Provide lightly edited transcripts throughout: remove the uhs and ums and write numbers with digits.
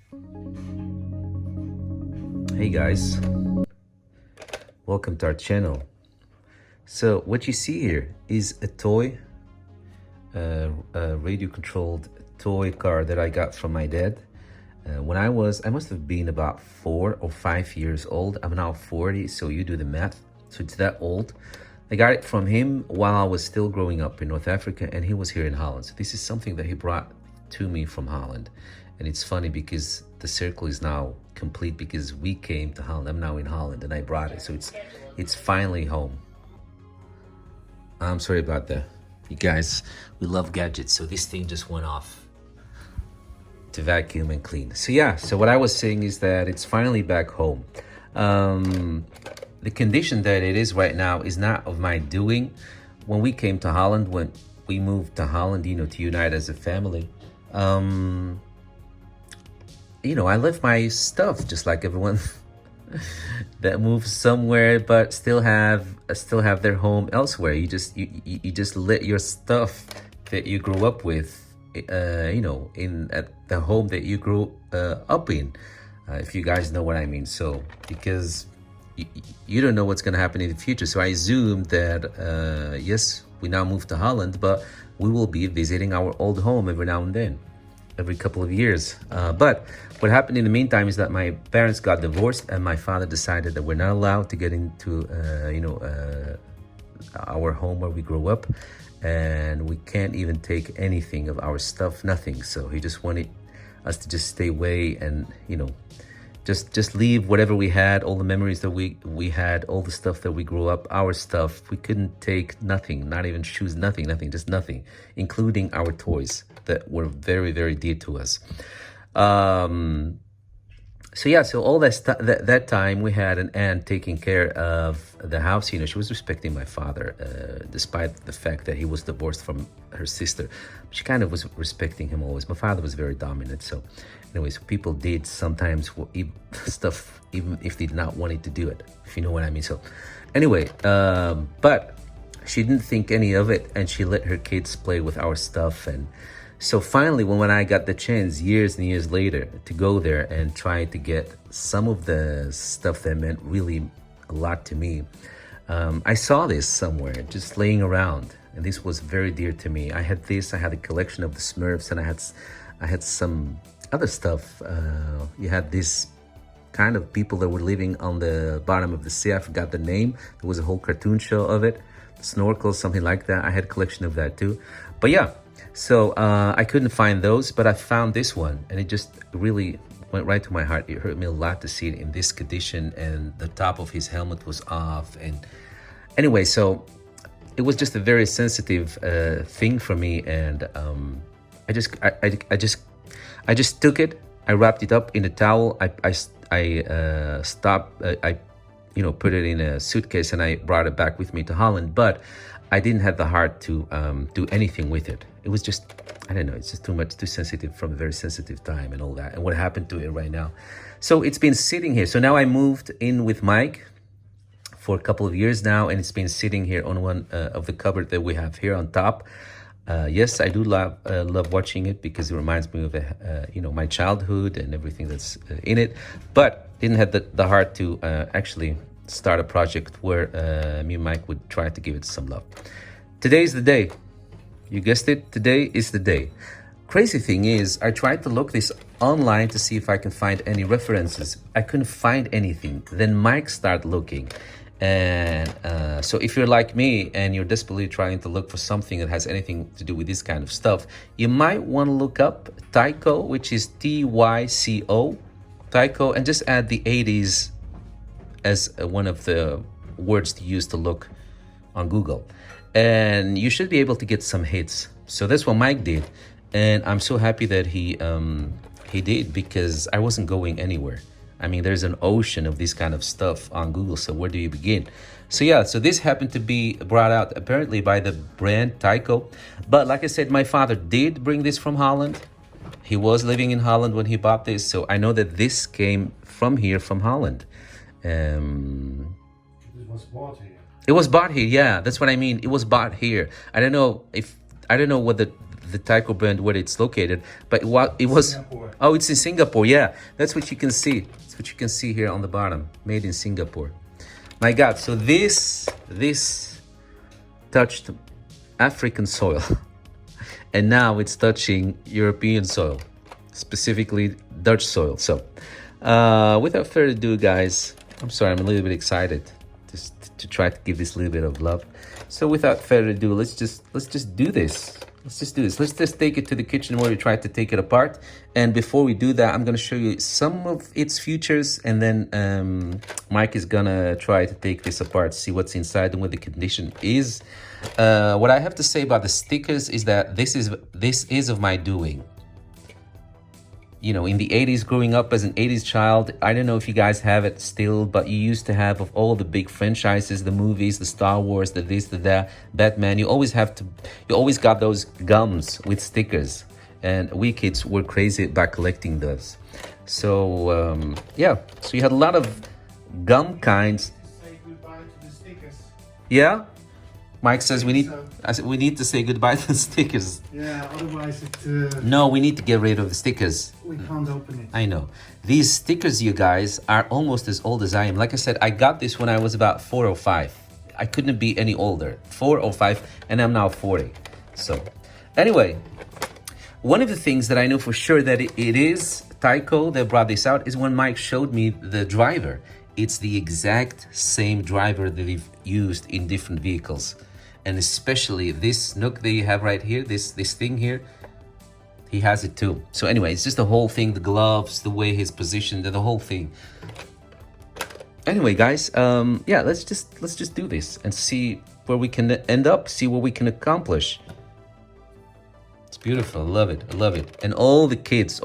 Hey guys, welcome to our channel. So what you see here is a toy, a radio-controlled toy car that I got from my dad. When I must have been about 4 or 5 years old. I'm now 40, so you do the math. So it's that old. I got it from him while I was still growing up in North Africa, and he was here in Holland. So this is something that he brought to me from Holland. And it's funny because the circle is now complete because we came to Holland. I'm now in Holland and I brought it. So it's finally home. I'm sorry about that. You guys, we love gadgets. So this thing just went off to vacuum and clean. So yeah, so what I was saying is that it's finally back home. The condition that it is right now is not of my doing. When we came to Holland, when we moved to Holland, to unite as a family, I left my stuff just like everyone that moves somewhere, but still have their home elsewhere. You just let your stuff that you grew up with, in at the home that you grew up in, if you guys know what I mean. So because you don't know what's going to happen in the future, so I assume that yes, we now moved to Holland, but we will be visiting our old home every now and then, every couple of years. But what happened in the meantime is that my parents got divorced and my father decided that we're not allowed to get into our home where we grew up, and we can't even take anything of our stuff, nothing. So he just wanted us to just stay away and just leave whatever we had, all the memories that we had, all the stuff that we grew up, our stuff. We couldn't take nothing, not even shoes, nothing, just nothing, including our toys that were very, very dear to us. So yeah, so all that time we had an aunt taking care of the house. She was respecting my father, despite the fact that he was divorced from her sister. She kind of was respecting him always. My father was very dominant. So anyways, people did sometimes stuff even if they did not wanted to do it, if you know what I mean. So anyway, but she didn't think any of it, and she let her kids play with our stuff. And so finally, when I got the chance years and years later to go there and try to get some of the stuff that meant really a lot to me, I saw this somewhere just laying around, and this was very dear to me. I had a collection of the Smurfs, and I had some other stuff. You had this kind of people that were living on the bottom of the sea. I forgot the name. There was a whole cartoon show of it, snorkels, something like that. I had a collection of that too. But yeah, so I couldn't find those, but I found this one, and it just really went right to my heart. It hurt me a lot to see it in this condition, and the top of his helmet was off. And anyway, so it was just a very sensitive thing for me, and I just took it. I wrapped it up in a towel. I put it in a suitcase, and I brought it back with me to Holland. But I didn't have the heart to do anything with it. It was just, I don't know, it's just too sensitive from a very sensitive time and all that. And what happened to it right now. So it's been sitting here. So now I moved in with Mike for a couple of years now, and it's been sitting here on one of the cupboard that we have here on top. Yes, I do love watching it because it reminds me of my childhood and everything that's in it. But didn't have the heart to actually start a project where me and Mike would try to give it some love. Today is the day. You guessed it, today is the day. Crazy thing is, I tried to look this online to see if I can find any references. I couldn't find anything. Then Mike started looking. And so if you're like me and you're desperately trying to look for something that has anything to do with this kind of stuff, you might want to look up Taiyo, which is Tyco, Taiyo, and just add the 80s as one of the words to use to look on Google, and you should be able to get some hits. So that's what Mike did, and I'm so happy that he did, because I wasn't going anywhere. I mean, there's an ocean of this kind of stuff on Google, so where do you begin? So yeah, so this happened to be brought out apparently by the brand Taiyo, but like I said, my father did bring this from Holland. He was living in Holland when he bought this, so I know that this came from here, from Holland. It was bought here. It was bought here, yeah, that's what I mean. It was bought here. I don't know what the Taiyo brand where it's located, but it was Singapore. oh, it's in Singapore. Yeah, that's what you can see. That's what you can see here on the bottom. Made in Singapore. My God, so this touched African soil, and now it's touching European soil, specifically Dutch soil. So, without further ado, guys, I'm sorry, I'm a little bit excited just to try to give this a little bit of love. So, without further ado, let's just do this. Let's just do this. Let's just take it to the kitchen where we try to take it apart. And before we do that, I'm going to show you some of its features. And then Mike is going to try to take this apart, see what's inside and what the condition is. What I have to say about the stickers is that this is of my doing. You know, in the 80s, growing up as an 80s child, I don't know if you guys have it still, but you used to have of all the big franchises, the movies, the Star Wars, the this, the that, Batman, you always got those gums with stickers. And we kids were crazy about collecting those. So, yeah, so you had a lot of gum kinds. Say goodbye to the stickers. Yeah? Mike says we need to say goodbye to the stickers. Yeah, otherwise it... No, we need to get rid of the stickers. we can't open it. I know. These stickers, you guys, are almost as old as I am. Like I said, I got this when I was about 4 or 5. I couldn't be any older. 4 or 5, and I'm now 40. So, anyway, one of the things that I know for sure that it is Taiyo that brought this out is when Mike showed me the driver. It's the exact same driver that we've used in different vehicles. And especially this Nook that you have right here, this thing here, he has it too. So anyway, it's just the whole thing, the gloves, the way he's positioned, the whole thing. Anyway, guys, yeah, let's just do this and see where we can end up, see what we can accomplish. It's beautiful. I love it. I love it. And all the kids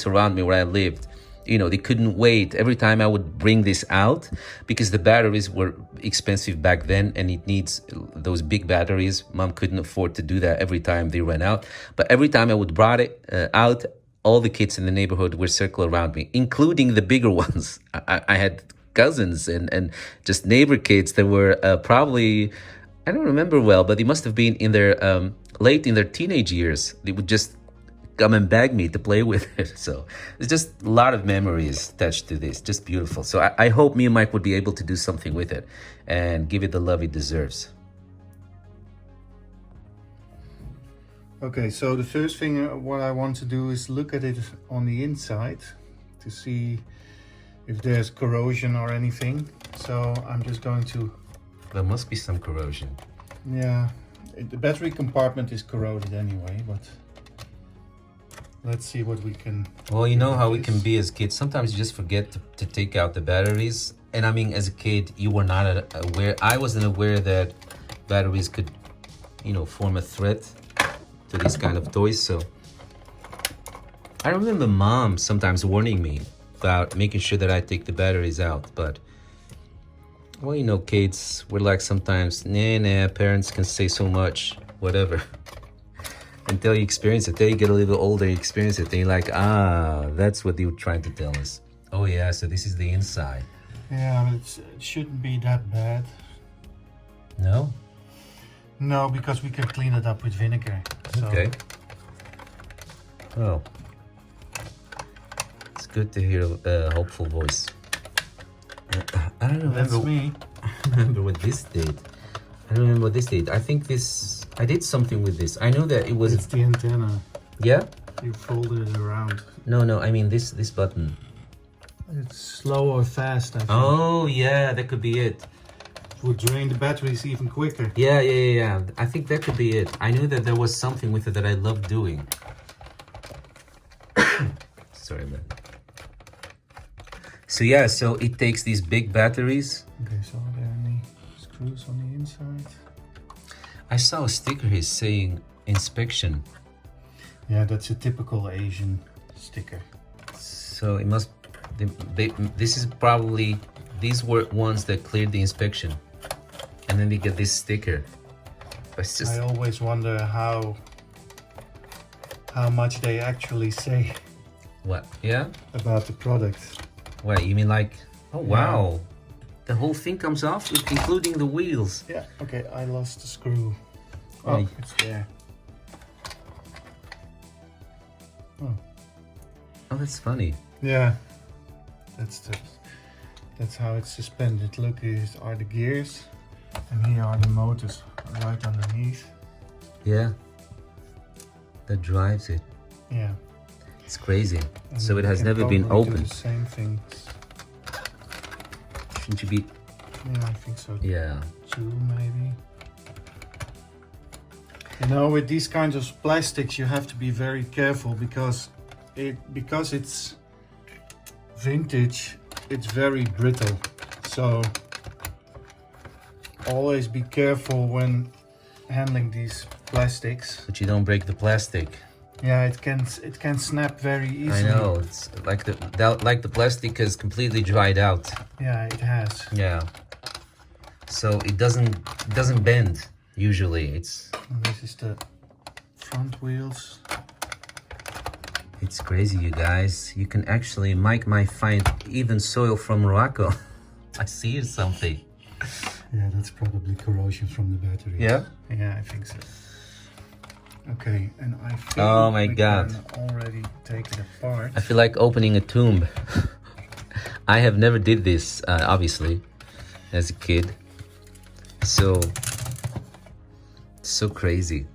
around me where I lived, you know, they couldn't wait. Every time I would bring this out, because the batteries were expensive back then and it needs those big batteries. Mom couldn't afford to do that every time they ran out. But every time I would brought it out, all the kids in the neighborhood were circling around me, including the bigger ones. I had cousins and just neighbor kids that were probably, I don't remember well, but they must have been in their late in their teenage years. They would just come and beg me to play with it. So there's just a lot of memories attached to this. Just beautiful. So I hope me and Mike would be able to do something with it and give it the love it deserves. Okay, so the first thing what I want to do is look at it on the inside to see if there's corrosion or anything. So I'm just going to... There must be some corrosion. Yeah, the battery compartment is corroded anyway, but let's see what we can... Well, you know how we can be as kids. Sometimes you just forget to take out the batteries. And I mean, as a kid, you were not aware. I wasn't aware that batteries could, you know, form a threat to these kind of toys. So I remember Mom sometimes warning me about making sure that I take the batteries out. But, well, you know, kids, we're like sometimes, nah, parents can say so much, whatever. Until you experience it, until you get a little older, you experience it, and you're like, that's what they were trying to tell us. Oh yeah, so this is the inside. Yeah, but it shouldn't be that bad. No? No, because we can clean it up with vinegar. So. Okay. Oh. It's good to hear a hopeful voice. I don't remember. That's me. I don't remember what this did. I don't remember what this did. I think I did something with this. I know that it was... It's the antenna. Yeah? You folded it around. No, I mean this button. It's slow or fast, I think. Oh, yeah, that could be it. It would drain the batteries even quicker. Yeah. I think that could be it. I knew that there was something with it that I loved doing. Sorry, man. So yeah, so it takes these big batteries. Okay, so are there any screws on the inside? I saw a sticker here saying inspection. Yeah, that's a typical Asian sticker. So it must... this is probably... These were ones that cleared the inspection. And then they get this sticker. But it's just... I always wonder how much they actually say. What? Yeah? About the product. Wait, you mean like... Oh, wow. The whole thing comes off, including the wheels. Yeah, okay, I lost the screw. Oh, Yeah. it's there. Oh, that's funny. Yeah, that's how it's suspended. Look, here are the gears, and here are the motors right underneath. Yeah, that drives it. Yeah, it's crazy. and So it you has can never been probably do opened. the same things. Shouldn't you be? Yeah, I think so. Yeah. 2 maybe. You know, with these kinds of plastics, you have to be very careful because it's vintage. It's very brittle. So always be careful when handling these plastics. But you don't break the plastic. Yeah, it can snap very easily. I know. It's like the plastic is completely dried out. Yeah, it has. Yeah. So it doesn't bend usually. And this is the front wheels. It's crazy, you guys. You can actually, Mike might find even soil from Morocco. I see something. Yeah, that's probably corrosion from the battery. Yeah? Yeah, I think so. Okay, and I think Oh my we God. can already take it apart. I feel like opening a tomb. I have never did this, obviously, as a kid. So crazy.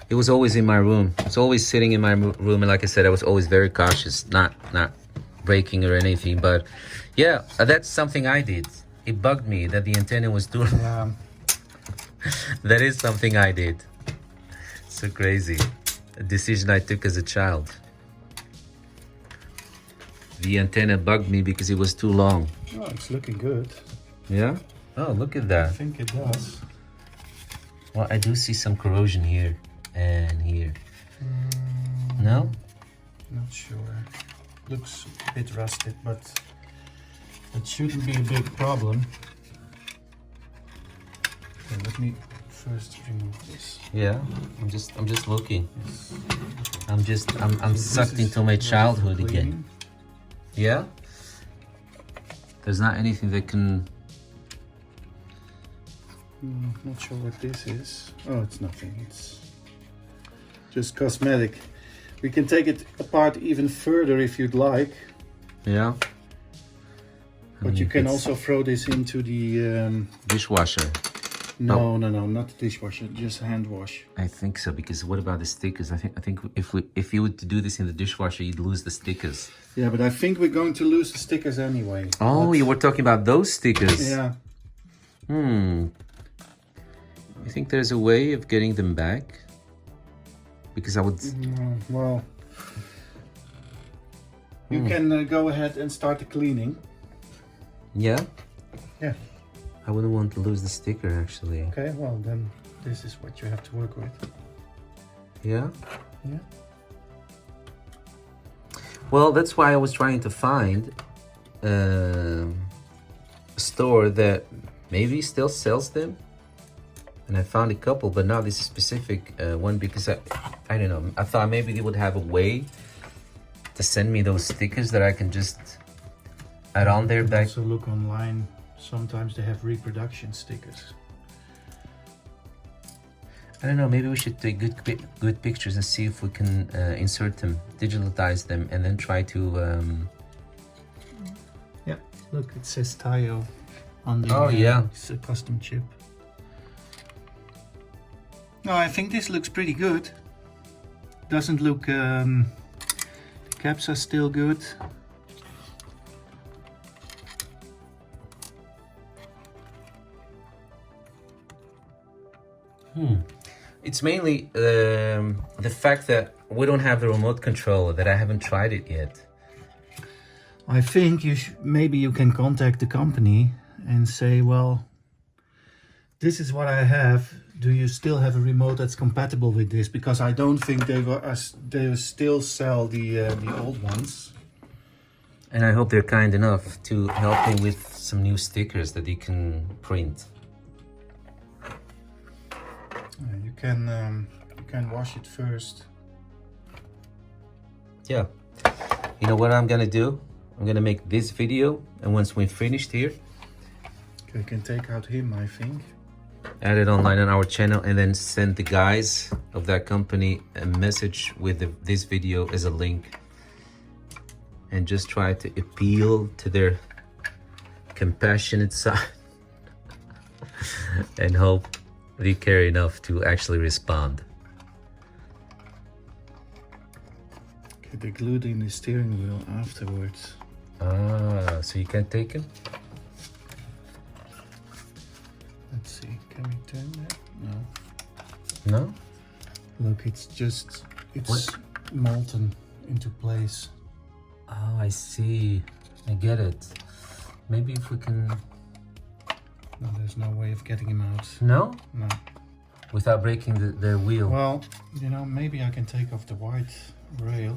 It was always in my room. It's always sitting in my room, and like I said, I was always very cautious, not breaking or anything. But yeah, that's something I did. It bugged me that the antenna was too. That is something I did. So crazy. A decision I took as a child. The antenna bugged me because it was too long. Oh, it's looking good. Yeah? Oh, look at I that. think it does. Well, I do see some corrosion here and here. No? Not sure. Looks a bit rusted, but it shouldn't be a big problem. Okay, let me first remove this. Yeah, I'm just looking. Yes. I'm So sucked this is into my ready for childhood cleaning. again. Yeah? There's not anything that can... Not sure what this is. Oh, it's nothing. It's just cosmetic. We can take it apart even further if you'd like. Yeah? But you can also throw this into the... Dishwasher. No, not the dishwasher, just hand wash. I think so, because what about the stickers? I think if you were to do this in the dishwasher, you'd lose the stickers. Yeah, but I think we're going to lose the stickers anyway. Oh, But- you were talking about those stickers. Yeah. You think there's a way of getting them back? Because I would... Well, you can go ahead and start the cleaning. Yeah? Yeah. I wouldn't want to lose the sticker, actually. Okay, well then this is what you have to work with. Yeah? Yeah. Well, that's why I was trying to find a store that maybe still sells them. And I found a couple, but not this specific one because I don't know. I thought maybe they would have a way to send me those stickers that I can just add on there back. Also look online. Sometimes they have reproduction stickers. I don't know, maybe we should take good pictures and see if we can insert them, digitize them, and then try to... Yeah, look, it says Taiyo on the... Oh, yeah. It's a custom chip. No, I think this looks pretty good. Doesn't look... the caps are still good. It's mainly the fact that we don't have the remote control, that I haven't tried it yet. I think maybe you can contact the company and say, well, this is what I have. Do you still have a remote that's compatible with this? Because I don't think they still sell the old ones. And I hope they're kind enough to help me with some new stickers that you can print. You can wash it first. Yeah. You know what I'm gonna do? I'm gonna make this video, and once we're finished here... Okay, you can take out him, I think. add it online on our channel, and then send the guys of that company a message with this video as a link, and just try to appeal to their compassionate side and hope they care enough to actually respond. Okay, they glued in the steering wheel afterwards. Ah, so you can't take him? Let's see, can we turn that? No. No? Look, it's What? molten into place. Oh, I see. I get it. Maybe if we can... No, there's no way of getting him out. No? No. Without breaking the wheel. Well, you know, maybe I can take off the white rail.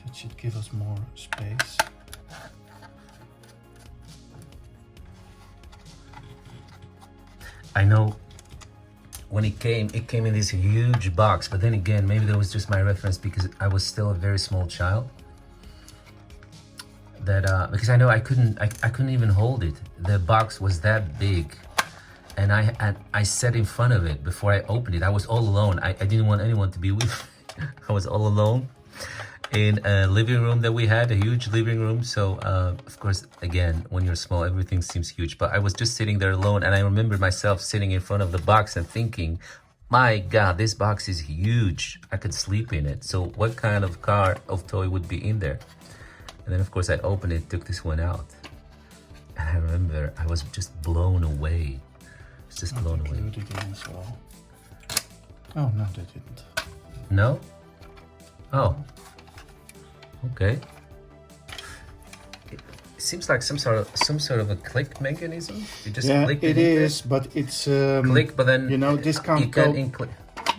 That should give us more space. I know when it came in this huge box, but then again, maybe that was just my reference because I was still a very small child. That because I know I couldn't even hold it. The box was that big, and I sat in front of it before I opened it. I was all alone. I didn't want anyone to be with me. I was all alone in a living room that we had, a huge living room. So of course, again, when you're small, everything seems huge. But I was just sitting there alone, and I remember myself sitting in front of the box and thinking, my God, this box is huge. I could sleep in it. So what kind of toy would be in there? And then of course I opened it, took this one out. And I remember I was just blown away. I was just blown away. It in as well. Oh, no, they didn't. No? Oh. Okay. It seems like some sort of a click mechanism. You just click it is, but it's click, but then you know, this can't go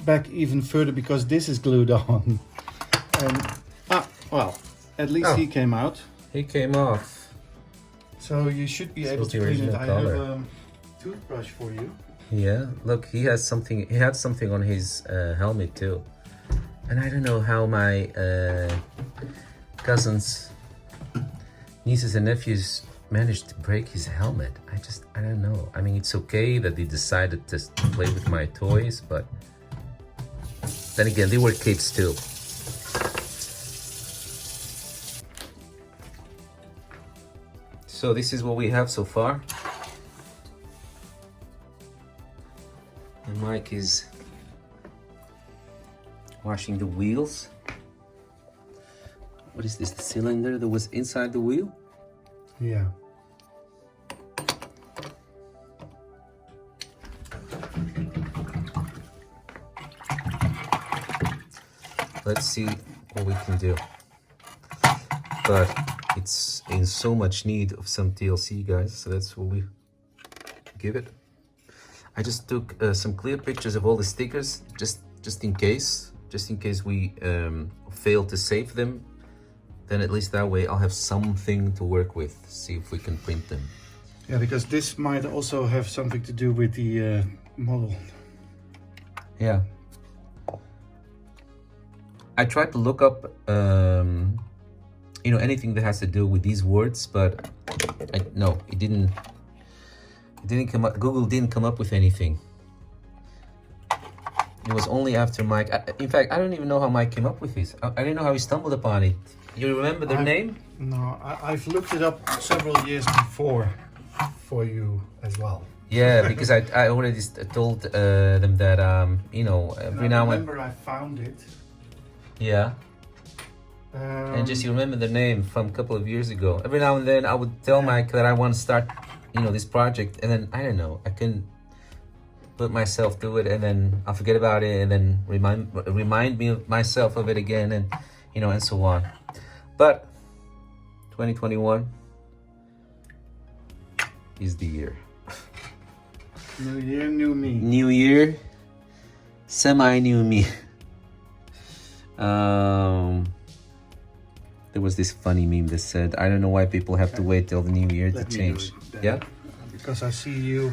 back even further because this is glued on. And well, at least he came out. He came off. So you should be able to clean it. I have a toothbrush for you. Yeah, look, he has something. He had something on his helmet too, and I don't know how my cousins, nieces and nephews managed to break his helmet. I don't know. I mean, it's okay that they decided to play with my toys, but then again, they were kids too. So this is what we have so far. And Mike is washing the wheels. What is this, the cylinder that was inside the wheel? Yeah. Let's see what we can do. But it's in so much need of some TLC, guys, so that's what we give it. I just took some clear pictures of all the stickers, just in case we fail to save them. Then at least that way I'll have something to work with, see if we can print them. Yeah, because this might also have something to do with the model. Yeah. I tried to look up, you know, anything that has to do with these words, but no, it didn't come up. Google didn't come up with anything. It was only after Mike. In fact, I don't even know how Mike came up with this. I didn't know how he stumbled upon it. You remember their name? No, I've looked it up several years before for you as well. Yeah, because I already told them that you know, every now and then. I remember I found it. Yeah. And just you remember the name from a couple of years ago. Every now and then I would tell Mike that I want to start, you know, this project, and then I don't know, I couldn't put myself through it, and then I'll forget about it, and then remind me of myself of it again, and you know, and so on. But 2021 is the year. New year, new me. New year, semi-new me. There was this funny meme that said, I don't know why people have to wait till the new year to change. Yeah? Because I see you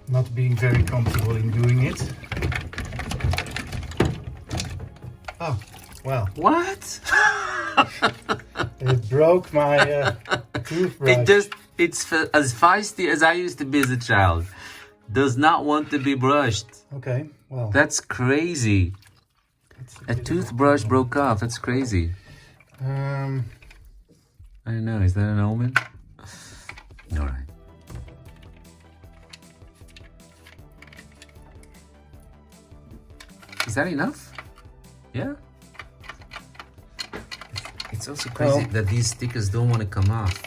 not being very comfortable in doing it. Oh, well. What? It broke my toothbrush. It's as feisty as I used to be as a child. Does not want to be brushed. Okay, well. That's crazy. A toothbrush broke off. That's crazy. I don't know. Is that an omen? All right. Is that enough? Yeah. It's also crazy that these stickers don't want to come off.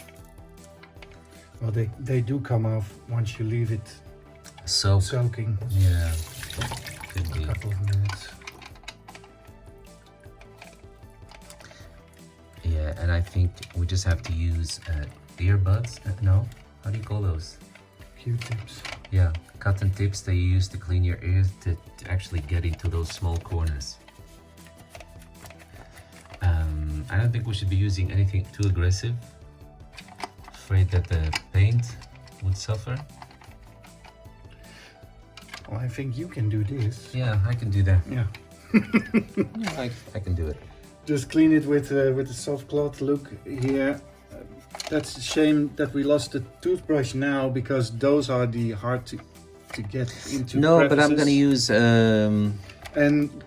Well, they do come off once you leave it soaking. Yeah. Could be. A couple of minutes. Yeah, and I think we just have to use earbuds. No? How do you call those? Q-tips. Yeah, cotton tips that you use to clean your ears to actually get into those small corners. I don't think we should be using anything too aggressive. Afraid that the paint would suffer. Well, I think you can do this. Yeah, I can do that. Yeah. Yeah, I can do it. Just clean it with a soft cloth. Look here. That's a shame that we lost the toothbrush now, because those are the hard to get into. No, crevices. but I'm gonna use. And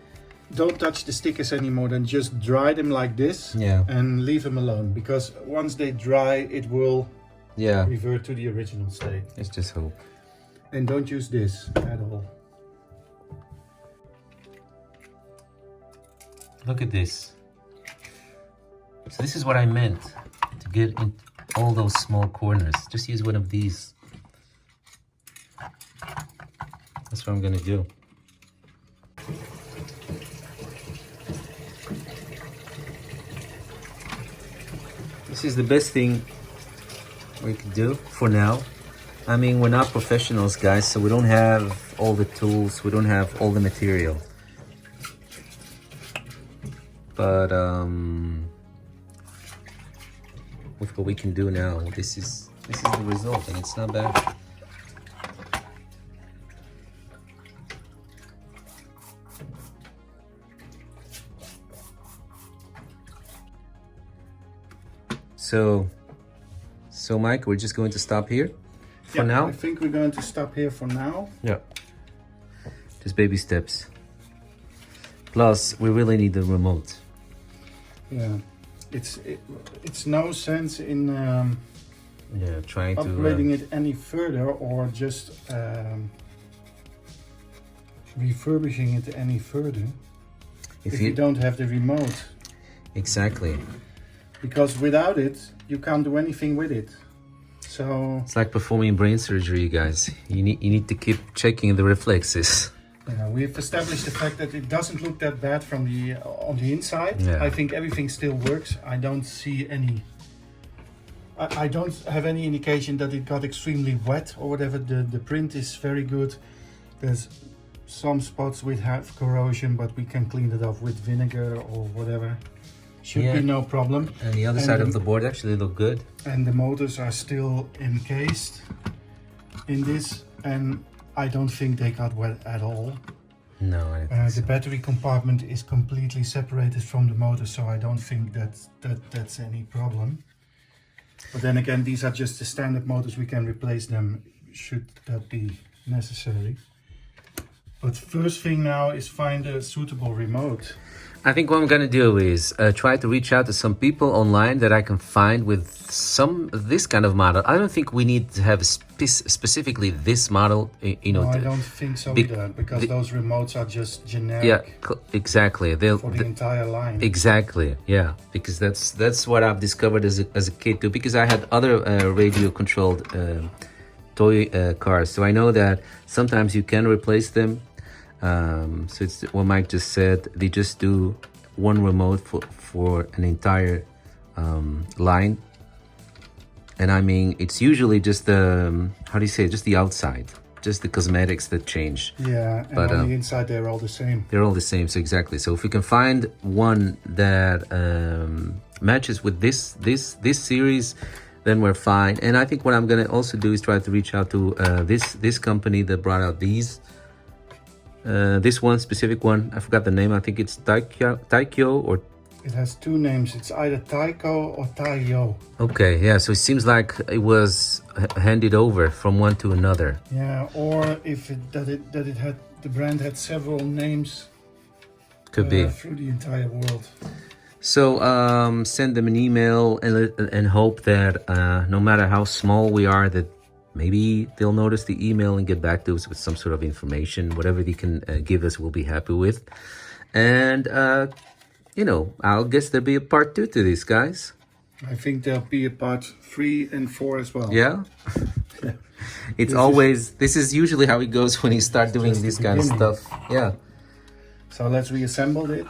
don't touch the stickers anymore. Then just dry them like this. Yeah. And leave them alone, because once they dry, it will. Yeah. Revert to the original state. Let's just hope. And don't use this at all. Look at this. So this is what I meant, to get in all those small corners. Just use one of these. That's what I'm gonna do. This is the best thing we could do for now. I mean, we're not professionals, guys, so we don't have all the tools, we don't have all the material. But with what we can do now, this is the result, and it's not bad. So Mike, we're just going to stop here for now. I think we're going to stop here for now. Yeah. Just baby steps. Plus, we really need the remote. Yeah, it's no sense in trying to upgrading it any further, or just refurbishing it any further if you don't have the remote. Exactly. Because without it, you can't do anything with it. So it's like performing brain surgery, guys. You need to keep checking the reflexes. We've established the fact that it doesn't look that bad from the on the inside. Yeah. I think everything still works. I don't see any. I don't have any indication that it got extremely wet or whatever. The print is very good. There's some spots which have corrosion, but we can clean it off with vinegar or whatever. Should be no problem. And the other side of the board actually look good. And the motors are still encased in this, and I don't think they got wet at all. No, I think the battery compartment is completely separated from the motor, so I don't think that's any problem. But then again, these are just the standard motors. We can replace them should that be necessary. But first thing now is find a suitable remote. I think what I'm gonna do is try to reach out to some people online that I can find with this kind of model. I don't think we need to have specifically this model. No, I don't think so either, because those remotes are just generic. Yeah, exactly. For the entire line. Exactly. Yeah, because that's what I've discovered as a kid too. Because I had other radio-controlled toy cars, so I know that sometimes you can replace them. So it's what Mike just said. They just do one remote for an entire line, and I mean it's usually just the how do you say it? Just the outside, just the cosmetics that change. Yeah, and on the inside they're all the same. They're all the same. So exactly. So if we can find one that matches with this series, then we're fine. And I think what I'm gonna also do is try to reach out to this company that brought out these. This one specific one, I forgot the name. I think it's Taiyo or It has two names. It's either Taiyo or Taiyo. Okay, yeah, so it seems like it was handed over from one to another. Yeah, or if it had the brand had several names. Could be. Through the entire world. So send them an email and hope that no matter how small we are, that maybe they'll notice the email and get back to us with some sort of information. Whatever they can give us, we'll be happy with. And, you know, I'll guess there'll be a part 2 to this, guys. I think there'll be a part 3 and 4 as well. Yeah? This is usually how it goes when you start doing this kind of stuff. Yeah. So let's reassemble it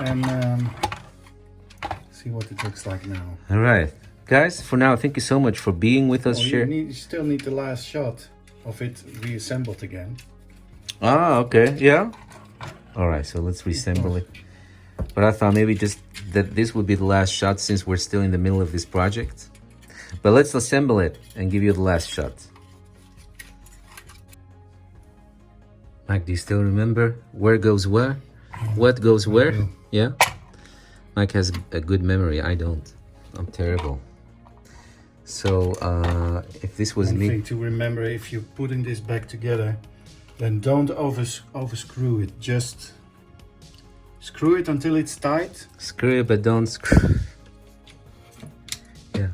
and see what it looks like now. All right. Guys, for now, thank you so much for being with us. You still need the last shot of it reassembled again. Ah, okay. Yeah. All right, so let's reassemble it. But I thought maybe just that this would be the last shot since we're still in the middle of this project. But let's assemble it and give you the last shot. Mike, do you still remember where goes where? What goes where? Yeah? Mike has a good memory. I don't. I'm terrible. So, if this was me... One thing to remember, if you're putting this back together, then don't over-screw it. Just screw it until it's tight. Screw it, but don't screw... Yeah.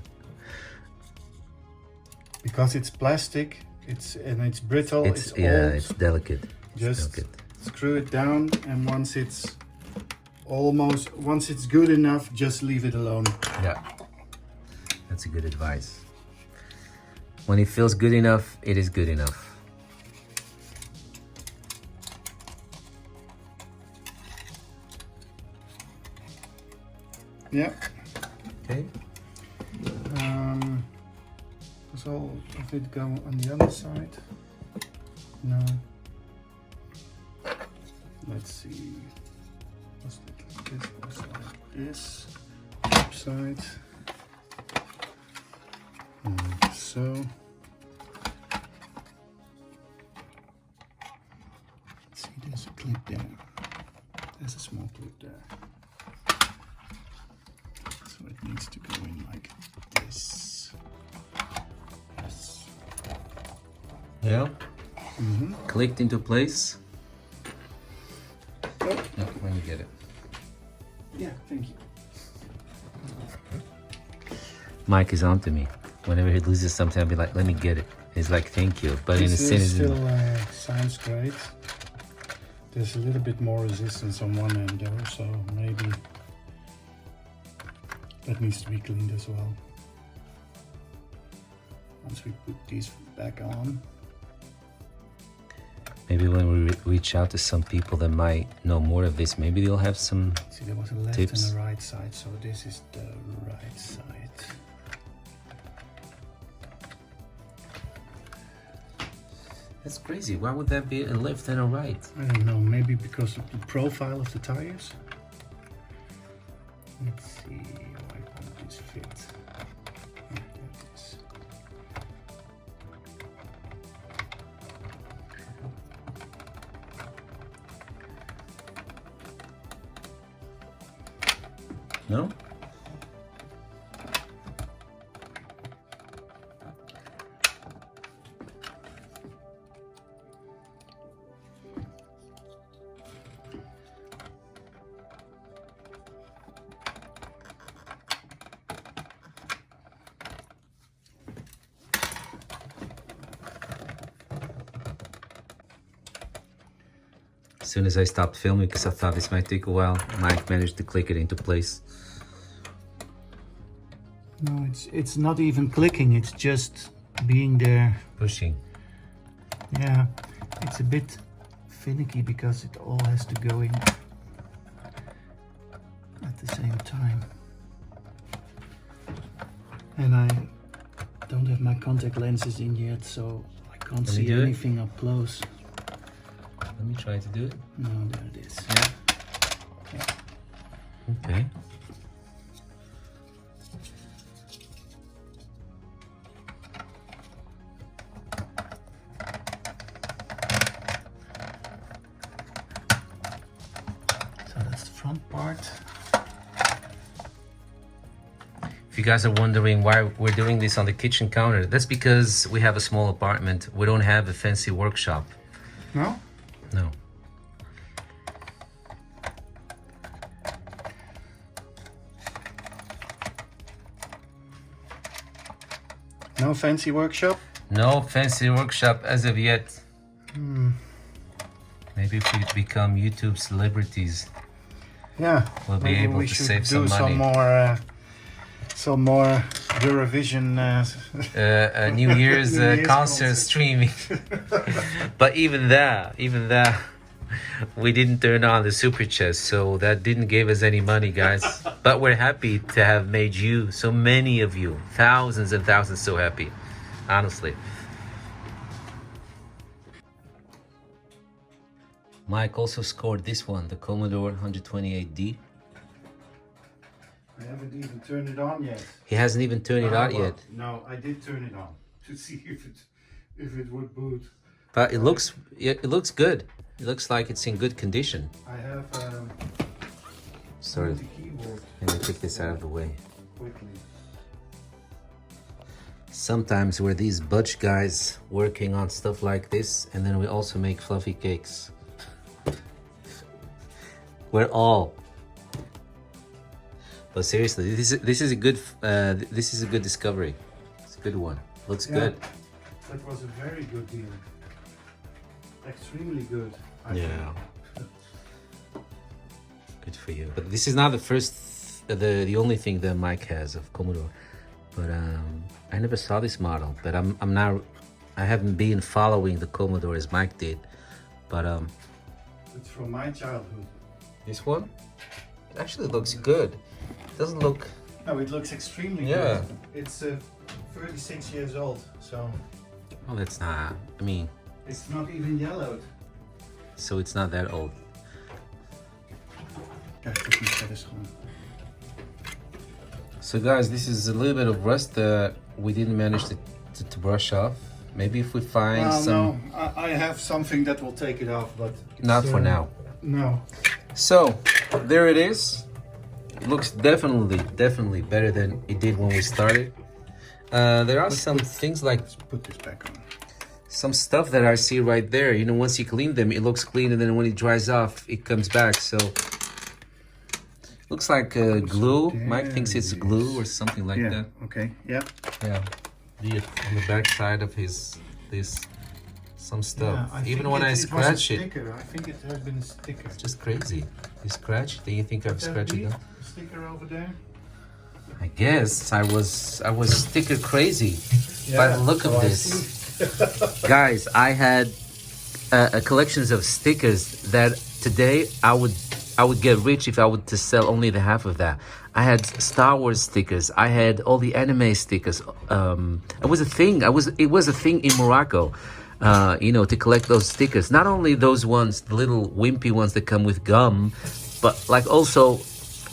Because it's plastic, it's brittle, it's old. Yeah, it's delicate. Just screw it down, and once it's good enough, just leave it alone. Yeah, that's a good advice. When it feels good enough, it is good enough. Yeah. Okay. Does all of it go on the other side? No. Let's see. Looks like this. Upside. And so. See, there's a clip there. There's a small clip there. So it needs to go in like this. Yes. Yeah. Clicked into place. No, when you get it. Yeah, thank you. Mike is on to me. Whenever he loses something, I'll be like, let me get it. He's like, thank you. But in a sense, still sounds great. There's a little bit more resistance on one end though, so maybe that needs to be cleaned as well. Once we put these back on. Maybe when we reach out to some people that might know more of this, maybe they'll have some tips. See, there was a left and a right side, so this is the right side. That's crazy. Why would that be a left and a right? I don't know, maybe because of the profile of the tires. Let's see, why won't this fit? Yeah, there it is. No? As soon as I stopped filming, because I thought this might take a while, Mike managed to click it into place. No, it's not even clicking, it's just being there. Pushing. Yeah, it's a bit finicky because it all has to go in at the same time. And I don't have my contact lenses in yet, so I can't see anything up close. Let me try to do it. No, there it is. Yeah. Okay. So that's the front part. If you guys are wondering why we're doing this on the kitchen counter, that's because we have a small apartment. We don't have a fancy workshop. No? No. No fancy workshop? No fancy workshop as of yet. Maybe if we become YouTube celebrities, Yeah. we'll be maybe able we to should save do some money. some more Eurovision. New Year's New Year's concert concert. streaming. But even that, we didn't turn on the super chest, so that didn't give us any money, guys. But we're happy to have made you, so many of you, thousands and thousands, so happy, honestly. Mike also scored this one, the Commodore 128D. I haven't even turned it on yet. He hasn't even turned it on Well, yet. No, I did turn it on to see if it would boot. But it looks good. It looks like it's in good condition. I have Sorry, the keyboard let me take this out of the way. quickly. Sometimes we're these butch guys working on stuff like this, and then we also make fluffy cakes. We're all. But seriously, this is a good discovery. It's a good one. Looks Yeah. good. That was a very good deal. Extremely good. I Yeah. think. Good for you. But this is not the first, the only thing that Mike has of Commodore. But I never saw this model. But I'm now, I haven't been following the Commodore as Mike did. But It's from my childhood. this one actually looks good. Doesn't look. No, it looks extremely Yeah. good. It's 36 years old, so Oh, that's not. I mean, it's not even yellowed. so it's not that old. Kijk, dat niet verder schoon. So guys, this is a little bit of rust that we didn't manage to brush off. Maybe if we find Well, some. no, I have something that will take it off, but Not it's, for now. No. So there it is. It looks definitely better than it did when we started. There are some things like Let's put this back on. some stuff that I see right there. You know, once you clean them, it looks clean, and then when it dries off, it comes back. So looks like glue. Mike thinks it's glue or something like Yeah. that. Okay. Yeah. Yeah, on the back side of some stuff. Yeah, I Even think when I it was a scratch it, sticker. I think it has been a sticker. it's just crazy. You scratch? Do you think I've Could that scratched be it? Down? a sticker over there. I guess I was sticker crazy by the look of so I this. see. Guys, I had a collections of stickers that today I would get rich if I would to sell only the half of that. I had Star Wars stickers. I had all the anime stickers. It was a thing. It was a thing in Morocco. You know, to collect those stickers. Not only those ones, the little wimpy ones that come with gum, but like also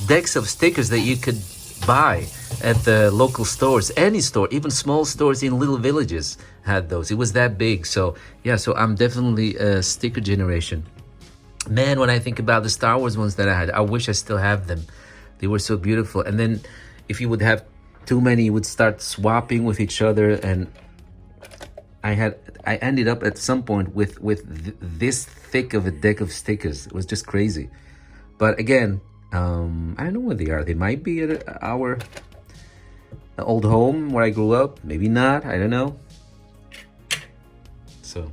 decks of stickers that you could buy at the local stores. Any store, even small stores in little villages had those. It was that big. So yeah, so I'm definitely a sticker generation. Man, when I think about the Star Wars ones that I had, I wish I still have them. They were so beautiful. And then if you would have too many, you would start swapping with each other. And I ended up at some point with this thick of a deck of stickers. It was just crazy. But again, I don't know where they are. They might be at our old home where I grew up. Maybe not. I don't know. So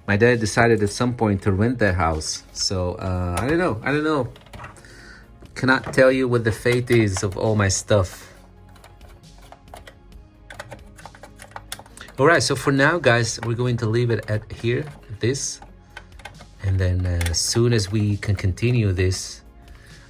my dad decided at some point to rent that house. So I don't know. Cannot tell you what the fate is of all my stuff. All right, so for now, guys, we're going to leave it at here, this. And then as soon as we can continue this,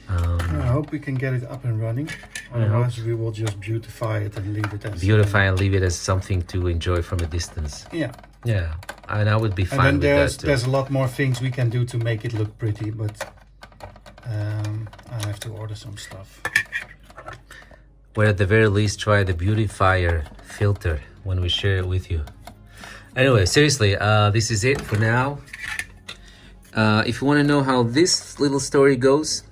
I hope we can get it up and running. Otherwise, we will just beautify it and leave it as beautify and leave it as something to enjoy from a distance. Yeah. Yeah, and I would be fine And then with that too. there's a lot more things we can do to make it look pretty, but I have to order some stuff. Or at the very least, try the beautifier filter when we share it with you. Anyway, seriously, this is it for now. If you want to know how this little story goes,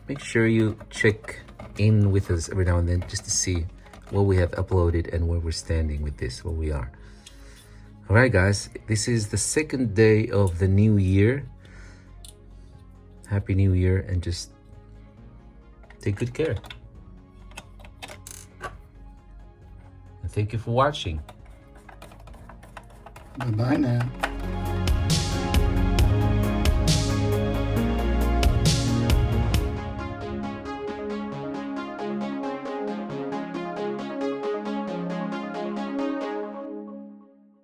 make sure you check in with us every now and then just to see what we have uploaded and where we're standing with this, where we are. All right, guys, this is the second day of the new year. Happy New Year, and just take good care. And thank you for watching. Bye-bye now.